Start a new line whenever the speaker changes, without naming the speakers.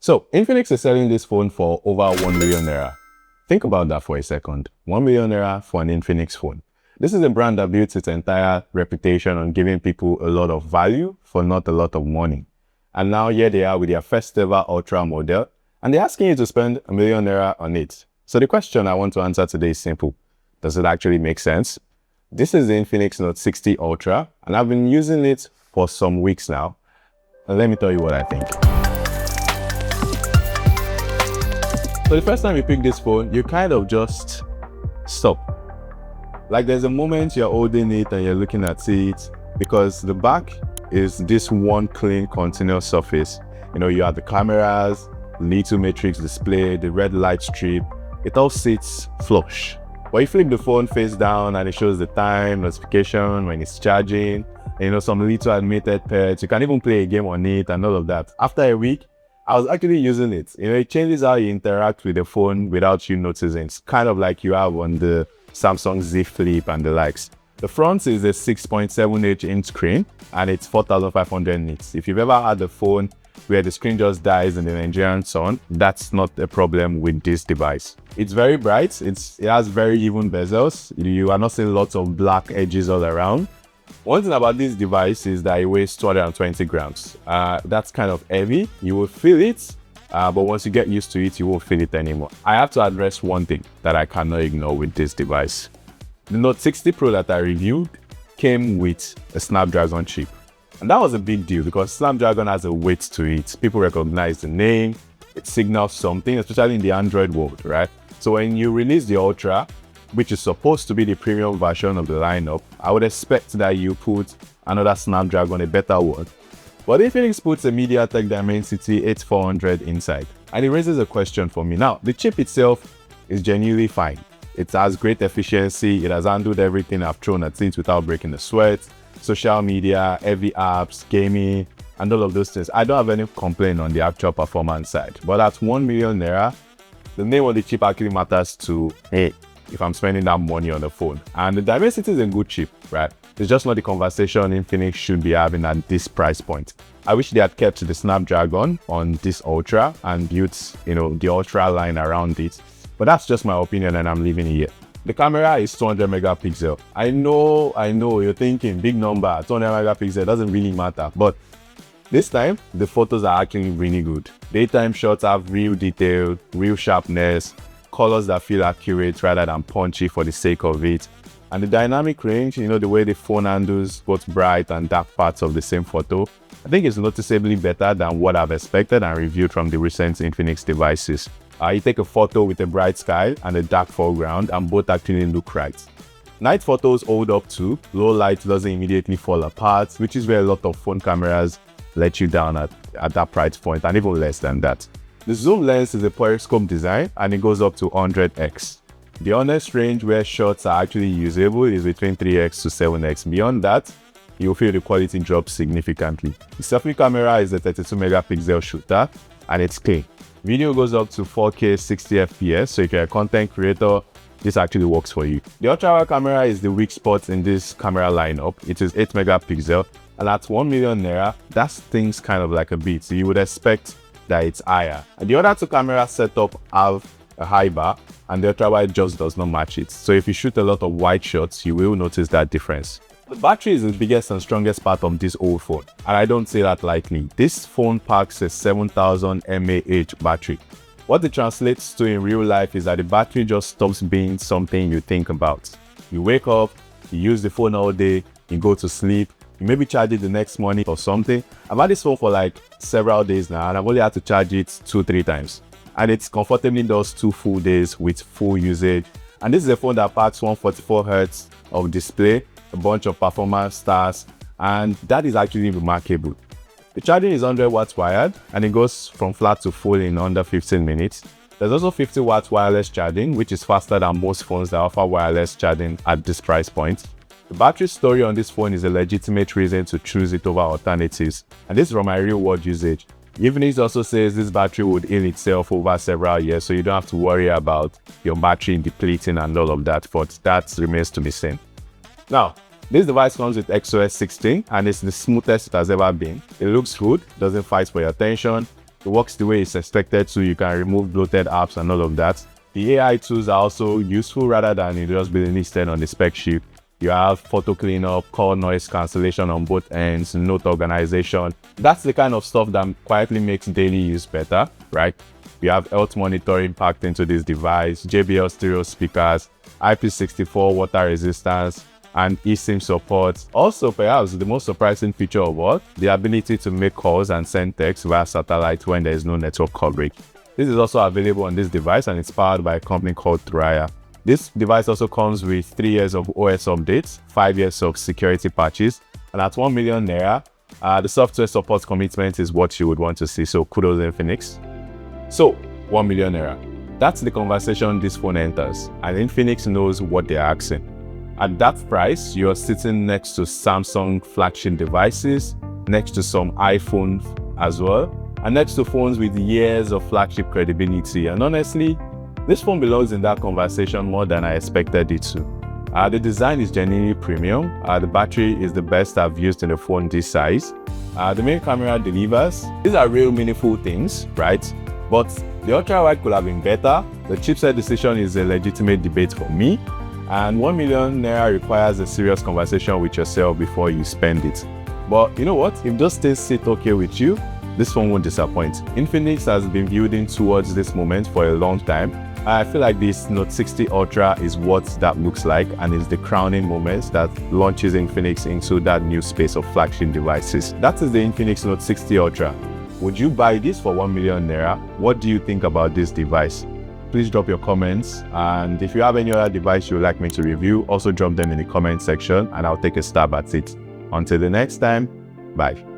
So Infinix is selling this phone for over 1 million naira. Think about that for a second. 1 million naira for an Infinix phone. This is a brand that built its entire reputation on giving people a lot of value for not a lot of money. And now here they are with their first ever Ultra model, and they're asking you to spend 1 million naira on it. So the question I want to answer today is simple. Does it actually make sense? This is the Infinix Note 60 Ultra, and I've been using it for some weeks now. And let me tell you what I think. So the first time you pick this phone, you kind of just stop. Like there's a moment you're holding it and you're looking at it, because the back is this one clean continuous surface. You know, you have the cameras, little matrix display, the red light strip. It all sits flush. But you flip the phone face down and it shows the time, notification, when it's charging, and, you know, some little animated pets. You can even play a game on it and all of that. After a week, I was actually using it. You know, it changes how you interact with the phone without you noticing. It's kind of like you have on the Samsung Z Flip and the likes. The front is a 6.7-inch screen and it's 4,500 nits. If you've ever had a phone where the screen just dies in the Nigerian sun, that's not a problem with this device. It's very bright. It has very even bezels. You are not seeing lots of black edges all around. One thing about this device is that it weighs 220 grams. That's kind of heavy. You will feel it, but once you get used to it, you won't feel it anymore. I have to address one thing that I cannot ignore with this device. The Note 60 Pro that I reviewed came with a Snapdragon chip. And that was a big deal because Snapdragon has a weight to it. People recognize the name, it signals something, especially in the Android world, right? So when you release the Ultra, which is supposed to be the premium version of the lineup, I would expect that you put another Snapdragon, a better one. But Infinix puts a MediaTek Dimensity 8400 inside. And it raises a question for me. Now, the chip itself is genuinely fine. It has great efficiency. It has handled everything I've thrown at it without breaking a sweat. Social media, heavy apps, gaming, and all of those things. I don't have any complaint on the actual performance side. But at 1 million naira, the name of the chip actually matters to me if I'm spending that money on the phone. And the Dimensity is a good chip, right? It's just not the conversation Infinix should be having at this price point. I wish they had kept the Snapdragon on this Ultra and built, you know, the Ultra line around it. But that's just my opinion and I'm leaving it here. The camera is 200 megapixel. I know, you're thinking big number, 200 megapixel doesn't really matter. But this time, the photos are actually really good. Daytime shots have real detail, real sharpness, colors that feel accurate rather than punchy for the sake of it. And the dynamic range, you know, the way the phone handles both bright and dark parts of the same photo, I think it's noticeably better than what I've expected and reviewed from the recent Infinix devices. You take a photo with a bright sky and a dark foreground and both actually look right. Night photos hold up too. Low light doesn't immediately fall apart, which is where a lot of phone cameras let you down at that price point and even less than that. The zoom lens is a periscope design and it goes up to 100x. The honest range where shots are actually usable is between 3x to 7x. Beyond that, you'll feel the quality drop significantly. The selfie camera is a 32 megapixel shooter and it's clean. Video goes up to 4K 60 FPS, so if you're a content creator, this actually works for you. The ultra-wide camera is the weak spot in this camera lineup. It is 8 megapixel, and at 1 million naira, that stings kind of like a bit. So you would expect that it's higher. And the other two camera setup have a high bar, and the ultra-wide just does not match it. So if you shoot a lot of wide shots, you will notice that difference. The battery is the biggest and strongest part of this old phone, and I don't say that lightly. This phone packs a 7000 mAh battery. What it translates to in real life is that the battery just stops being something you think about. You wake up, you use the phone all day, you go to sleep, you maybe charge it the next morning or something. I've had this phone for like several days now, and I've only had to charge it 2-3 times. And it comfortably does 2 full days with full usage. And this is a phone that packs 144Hz of display, a bunch of performance stars, and that is actually remarkable. The charging is 100 watts wired and it goes from flat to full in under 15 minutes. There's also 50 watts wireless charging, which is faster than most phones that offer wireless charging at this price point. The battery story on this phone is a legitimate reason to choose it over alternatives, and this is from my real world usage. Infinix also says this battery would heal itself over several years, so you don't have to worry about your battery depleting and all of that, but that remains to be seen. Now, this device comes with XOS 16 and it's the smoothest it has ever been. It looks good, doesn't fight for your attention. It works the way it's expected to. You can remove bloated apps and all of that. The AI tools are also useful rather than it just being listed on the spec sheet. You have photo cleanup, call noise cancellation on both ends, note organization. That's the kind of stuff that quietly makes daily use better, right? You have health monitoring packed into this device, JBL stereo speakers, IP64 water resistance, and eSIM support. Also, perhaps the most surprising feature of all, the ability to make calls and send text via satellite when there is no network coverage. This is also available on this device, and it's powered by a company called Thuraya. This device also comes with 3 years of OS updates, 5 years of security patches, and at 1 million naira, the software support commitment is what you would want to see. So kudos Infinix. So 1 million naira. That's the conversation this phone enters, and Infinix knows what they're asking. At that price, you're sitting next to Samsung flagship devices, next to some iPhones as well, and next to phones with years of flagship credibility. And honestly, this phone belongs in that conversation more than I expected it to. The design is genuinely premium. The battery is the best I've used in a phone this size. The main camera delivers. These are real meaningful things, right? But the ultra-wide could have been better. The chipset decision is a legitimate debate for me. And 1 million naira requires a serious conversation with yourself before you spend it. But you know what? If those things sit okay with you, this phone won't disappoint. Infinix has been building towards this moment for a long time. I feel like this Note 60 Ultra is what that looks like, and is the crowning moment that launches Infinix into that new space of flagship devices. That is the Infinix Note 60 Ultra. Would you buy this for 1 million naira? What do you think about this device? Please drop your comments, and if you have any other device you would like me to review, also drop them in the comment section and I'll take a stab at it. Until the next time, bye.